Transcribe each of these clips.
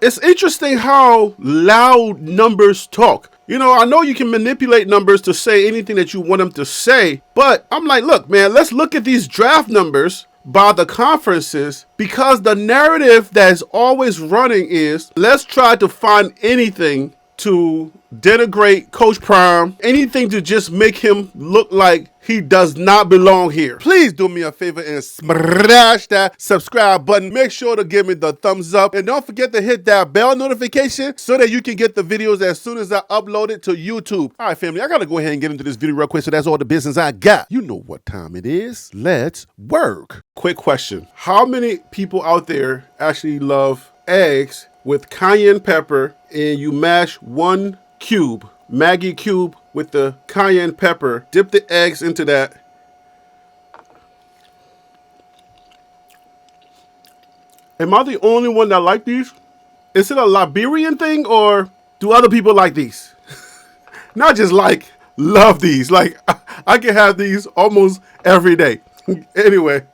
it's interesting how loud numbers talk. I know you can manipulate numbers to say anything that you want them to say, but I'm like, look, man, let's look at these draft numbers by the conferences, because the narrative that's always running is let's try to find anything to denigrate Coach Prime, anything to just make him look like he does not belong here. Please do me a favor and smash that subscribe button. Make sure to give me the thumbs up, and don't forget to hit that bell notification so that you can get the videos as soon as I upload it to YouTube. All right, family, I gotta go ahead and get into this video real quick, so that's all the business I got. You know what time it is. Let's work. Quick question. How many people out there actually love eggs with cayenne pepper and you mash one cube, Maggie cube with the cayenne pepper, dip the eggs into that, am I the only one that like these? Is it a Liberian thing, or do other people like these? Not just like, love these. Like, I can have these almost every day. Anyway,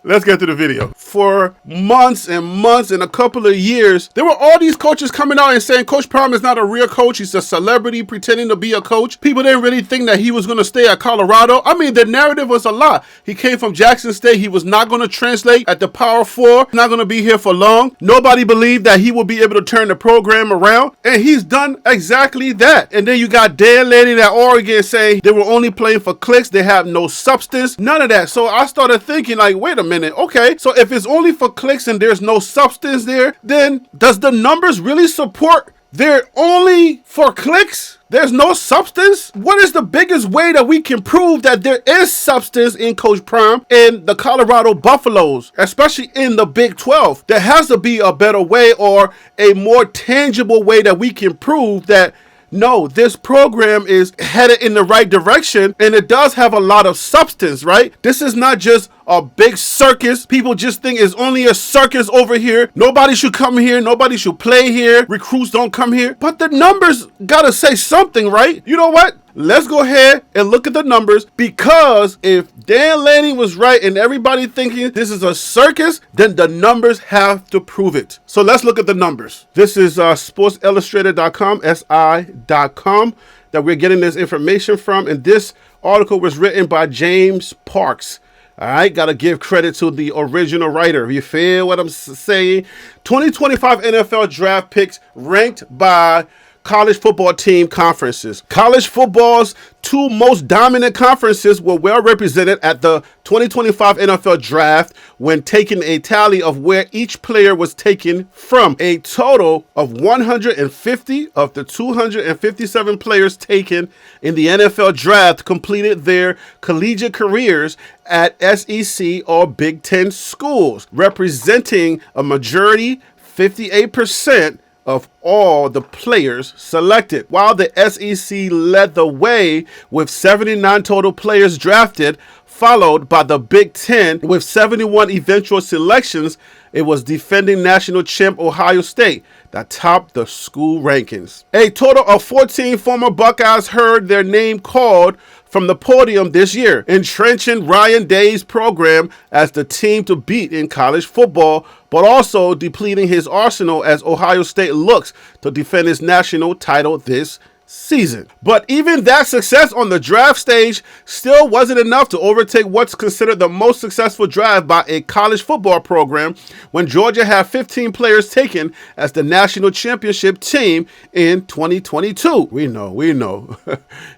let's get to the video. For months and months and a couple of years, there were all these coaches coming out and saying Coach Prime is not a real coach. He's a celebrity pretending to be a coach. People didn't really think that he was going to stay at Colorado. I mean, the narrative was a lot. He came from Jackson State. He was not going to translate at the Power 4. Not going to be here for long. Nobody believed that he would be able to turn the program around. And he's done exactly that. And then you got Dan Lanning at Oregon saying they were only playing for clicks. They have no substance. None of that. So I started thinking, like, wait a minute. Okay, so if it's only for clicks and there's no substance there, then does the numbers really support they're only for clicks? There's no substance? What is the biggest way that we can prove that there is substance in Coach Prime and the Colorado Buffaloes, especially in the Big 12? There has to be a better way, or a more tangible way that we can prove that no, this program is headed in the right direction, and it does have a lot of substance, right? This is not just a big circus. People just think it's only a circus over here. Nobody should come here. Nobody should play here. Recruits don't come here. But the numbers gotta say something, right? You know what? Let's go ahead and look at the numbers, because if Dan Lanning was right and everybody thinking this is a circus, then the numbers have to prove it. So let's look at the numbers. This is sportsillustrated.com, SI.com, that we're getting this information from. And this article was written by James Parks. All right, got to give credit to the original writer. You feel what I'm saying? 2025 NFL draft picks ranked by college football team conferences. College football's two most dominant conferences were well represented at the 2025 NFL draft when taking a tally of where each player was taken from. A total of 150 of the 257 players taken in the NFL draft completed their collegiate careers at SEC or Big Ten schools, representing a majority, 58%, of all the players selected. While the SEC led the way with 79 total players drafted, followed by the Big Ten with 71 eventual selections, it was defending national champ Ohio State that topped the school rankings. A total of 14 former Buckeyes heard their name called from the podium this year, entrenching Ryan Day's program as the team to beat in college football, but also depleting his arsenal as Ohio State looks to defend its national title this season. But even that success on the draft stage still wasn't enough to overtake what's considered the most successful draft by a college football program, when Georgia had 15 players taken as the national championship team in 2022. We know.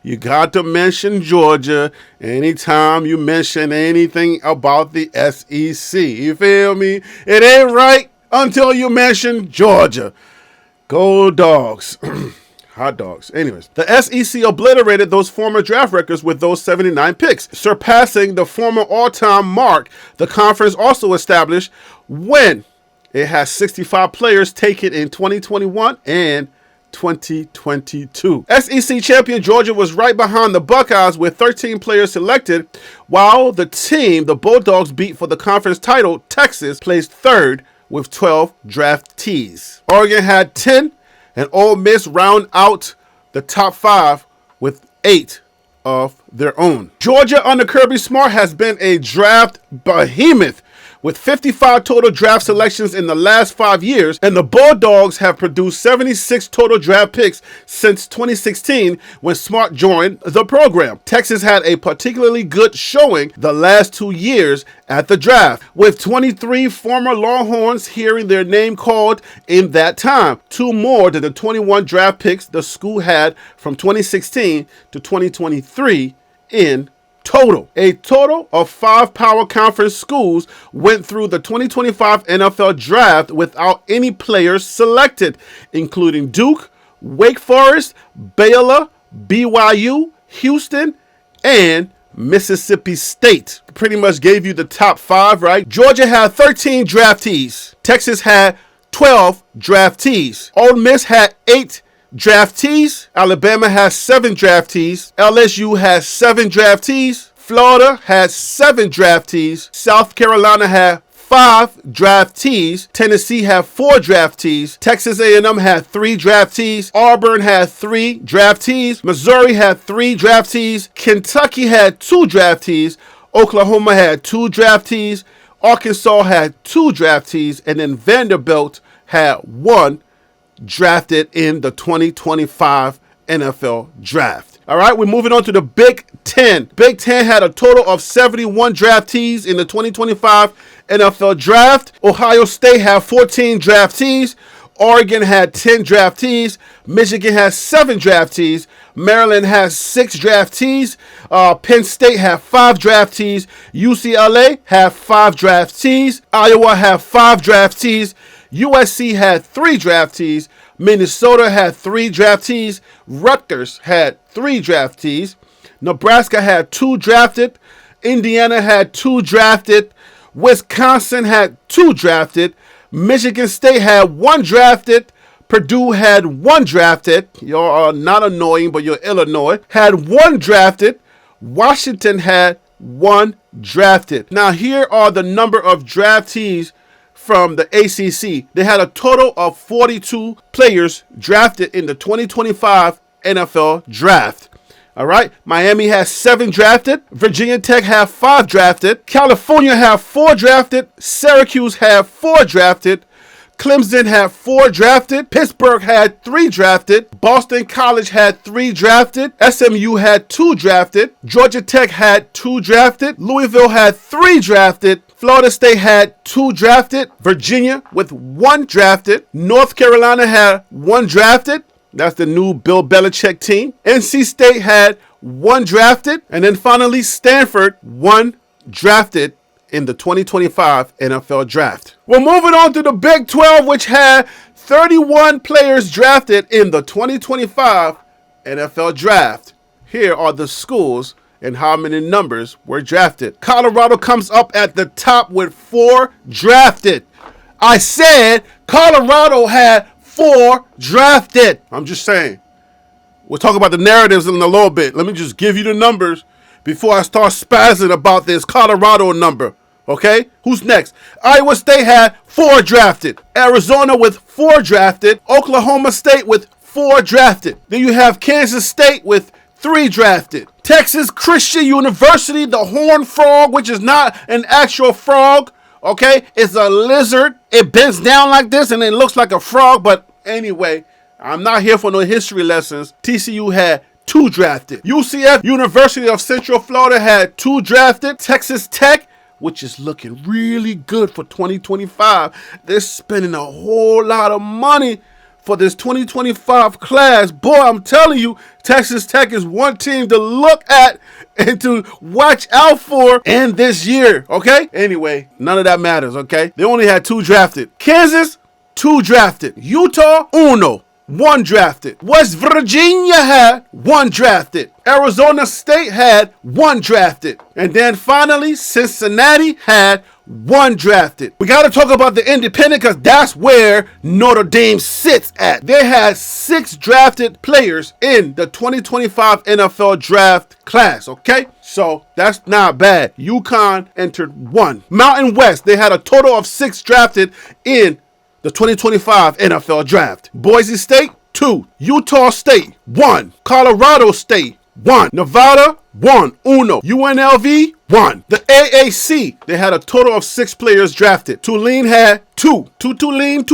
You got to mention Georgia anytime you mention anything about the SEC. You feel me? It ain't right until you mention Georgia. Go Dogs. Hot dogs. Anyways, the SEC obliterated those former draft records with those 79 picks, surpassing the former all-time mark the conference also established when it has 65 players taken in 2021 and 2022. SEC champion Georgia was right behind the Buckeyes with 13 players selected, while the team the Bulldogs beat for the conference title, Texas, placed third with 12 draftees. Oregon had 10, and Ole Miss round out the top 5 with 8 of their own. Georgia under Kirby Smart has been a draft behemoth with 55 total draft selections in the last 5 years, and the Bulldogs have produced 76 total draft picks since 2016 when Smart joined the program. Texas had a particularly good showing the last 2 years at the draft, with 23 former Longhorns hearing their name called in that time, 2 more than the 21 draft picks the school had from 2016 to 2023 in total. A total of 5 power conference schools went through the 2025 NFL draft without any players selected, including Duke, Wake Forest, Baylor, BYU, Houston, and Mississippi State. Pretty much gave you the top 5, right? Georgia had 13 draftees. Texas had 12 draftees. Ole Miss had 8 draftees. Alabama has 7 draftees. LSU has 7 draftees. Florida had 7 draftees. South Carolina had 5 draftees. Tennessee had 4 draftees. Texas A&M had 3 draftees. Auburn had 3 draftees. Missouri had 3 draftees. Kentucky had 2 draftees. Oklahoma had 2 draftees. Arkansas had 2 draftees. And then Vanderbilt had 1 drafted in the 2025 NFL draft. All right, we're moving on to the Big Ten. Big Ten had a total of 71 draftees in the 2025 NFL draft. Ohio State had 14 draftees. Oregon had 10 draftees. Michigan has 7 draftees. Maryland has 6 draftees. Penn State have 5 draftees. UCLA have 5 draftees. Iowa have 5 draftees. USC had 3 draftees. Minnesota had 3 draftees. Rutgers had 3 draftees. Nebraska had 2 drafted. Indiana had 2 drafted. Wisconsin had 2 drafted. Michigan State had 1 drafted. Purdue had 1 drafted. Y'all are not annoying, but you're Illinois. Had 1 drafted. Washington had 1 drafted. Now here are the number of draftees from the ACC. They had a total of 42 players drafted in the 2025 NFL draft. All right. Miami has 7 drafted. Virginia Tech have 5 drafted. California have 4 drafted. Syracuse have 4 drafted. Clemson had 4 drafted. Pittsburgh had 3 drafted. Boston College had 3 drafted. SMU had 2 drafted. Georgia Tech had 2 drafted. Louisville had 3 drafted. Florida State had 2 drafted. Virginia with 1 drafted. North Carolina had 1 drafted. That's the new Bill Belichick team. NC State had 1 drafted. And then finally Stanford 1 drafted in the 2025 NFL draft. We're moving on to the Big 12, which had 31 players drafted in the 2025 NFL draft. Here are the schools and how many numbers were drafted. Colorado comes up at the top with 4 drafted. I said Colorado had 4 drafted. I'm just saying. We'll talk about the narratives in a little bit. Let me just give you the numbers before I start spazzing about this Colorado number. Okay? Who's next? Iowa State had 4 drafted. Arizona with 4 drafted. Oklahoma State with 4 drafted. Then you have Kansas State with 3 drafted. Texas Christian University, the horned frog, which is not an actual frog. Okay? It's a lizard. It bends down like this and it looks like a frog. But anyway, I'm not here for no history lessons. TCU had 2 drafted. UCF, University of Central Florida, had 2 drafted. Texas Tech, which is looking really good for 2025. They're spending a whole lot of money for this 2025 class. Boy, I'm telling you, Texas Tech is one team to look at and to watch out for in this year, okay? Anyway, none of that matters, okay? They only had 2 drafted. Kansas, 2 drafted. Utah, 1 drafted. West Virginia had 1 drafted. Arizona State had 1 drafted. And then finally, Cincinnati had 1 drafted. We got to talk about the independent because that's where Notre Dame sits at. They had 6 drafted players in the 2025 NFL draft class, okay? So that's not bad. UConn entered 1. Mountain West, they had a total of 6 drafted in the 2025 NFL draft. Boise State, 2. Utah State, 1. Colorado State, 1. Nevada, 1. Uno. UNLV, 1. The AAC, they had a total of 6 players drafted. Tulane had 2. Tulane.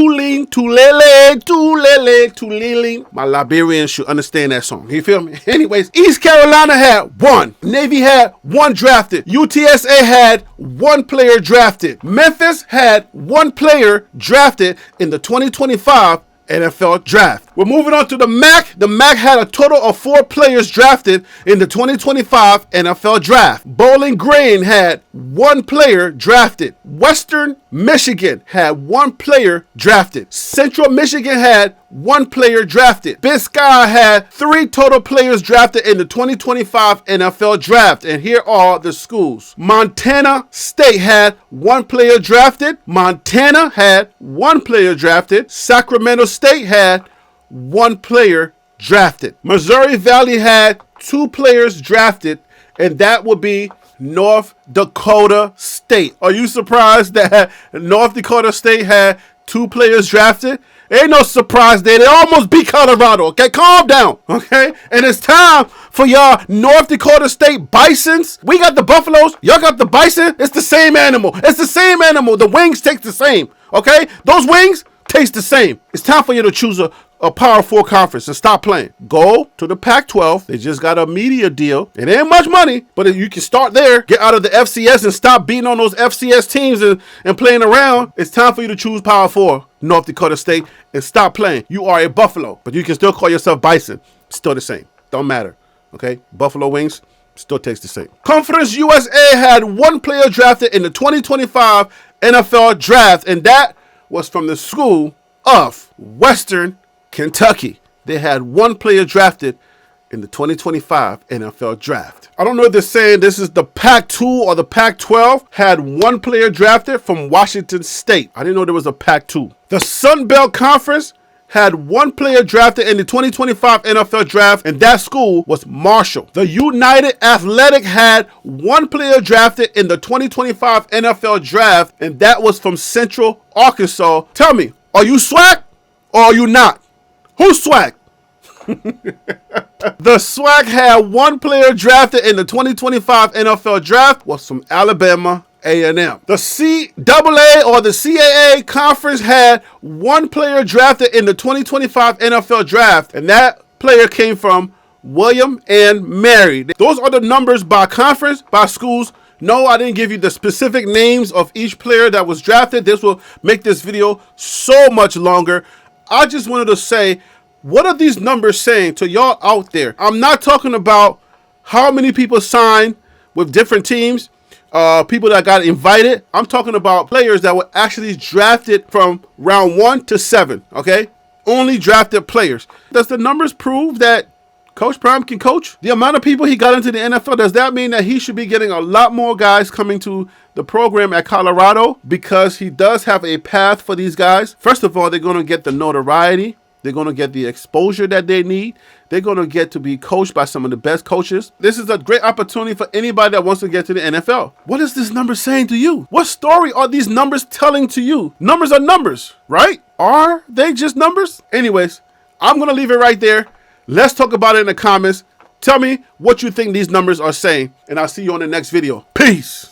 My Liberians should understand that song. You feel me? Anyways, East Carolina had 1. Navy had 1 drafted. UTSA had 1 player drafted. Memphis had 1 player drafted in the 2025 NFL draft. We're moving on to the MAC. The MAC had a total of 4 players drafted in the 2025 NFL draft. Bowling Green had 1 player drafted. Western Michigan had 1 player drafted. Central Michigan had 1 player drafted. Biscayne had 3 total players drafted in the 2025 NFL draft. And here are the schools. Montana State had 1 player drafted. Montana had 1 player drafted. Sacramento State had 1 player drafted. Missouri Valley had 2 players drafted, and that would be North Dakota State. Are you surprised that North Dakota State had 2 players drafted? Ain't no surprise there. They almost beat Colorado. Okay, calm down. Okay, and it's time for y'all North Dakota State Bisons. We got the Buffaloes. Y'all got the Bison. It's the same animal. It's the same animal. The wings taste the same. Okay, those wings taste the same. It's time for you to choose a Power 4 conference and stop playing. Go to the Pac-12. They just got a media deal. It ain't much money, but you can start there. Get out of the FCS and stop beating on those FCS teams and playing around. It's time for you to choose Power 4, North Dakota State, and stop playing. You are a Buffalo, but you can still call yourself Bison. Still the same. Don't matter. Okay? Buffalo wings still tastes the same. Conference USA had 1 player drafted in the 2025 NFL draft, and that was from the school of Western Kentucky. They had 1 player drafted in the 2025 NFL draft. I don't know if they're saying this is the Pac-2 or the Pac-12. Had 1 player drafted from Washington State. I didn't know there was a Pac-2. The Sun Belt Conference had 1 player drafted in the 2025 NFL draft, and that school was Marshall. The United Athletic had 1 player drafted in the 2025 NFL draft, and that was from Central Arkansas. Tell me, are you swag or are you not? Who's swag? The SWAC had 1 player drafted in the 2025 NFL draft, was from Alabama A&M. The CAA or the CAA conference had 1 player drafted in the 2025 NFL draft, and that player came from William and Mary. Those are the numbers by conference, by schools. No, I didn't give you the specific names of each player that was drafted. This will make this video so much longer. I just wanted to say, what are these numbers saying to y'all out there? I'm not talking about how many people signed with different teams, people that got invited. I'm talking about players that were actually drafted from round 1 to 7, okay? Only drafted players. Does the numbers prove that Coach Prime can coach? The amount of people he got into the NFL, does that mean that he should be getting a lot more guys coming to the program at Colorado because he does have a path for these guys? First of all, they're going to get the notoriety. They're going to get the exposure that they need. They're going to get to be coached by some of the best coaches. This is a great opportunity for anybody that wants to get to the NFL. What is this number saying to you? What story are these numbers telling to you? Numbers are numbers, right? Are they just numbers? Anyways, I'm going to leave it right there. Let's talk about it in the comments. Tell me what you think these numbers are saying, and I'll see you on the next video. Peace.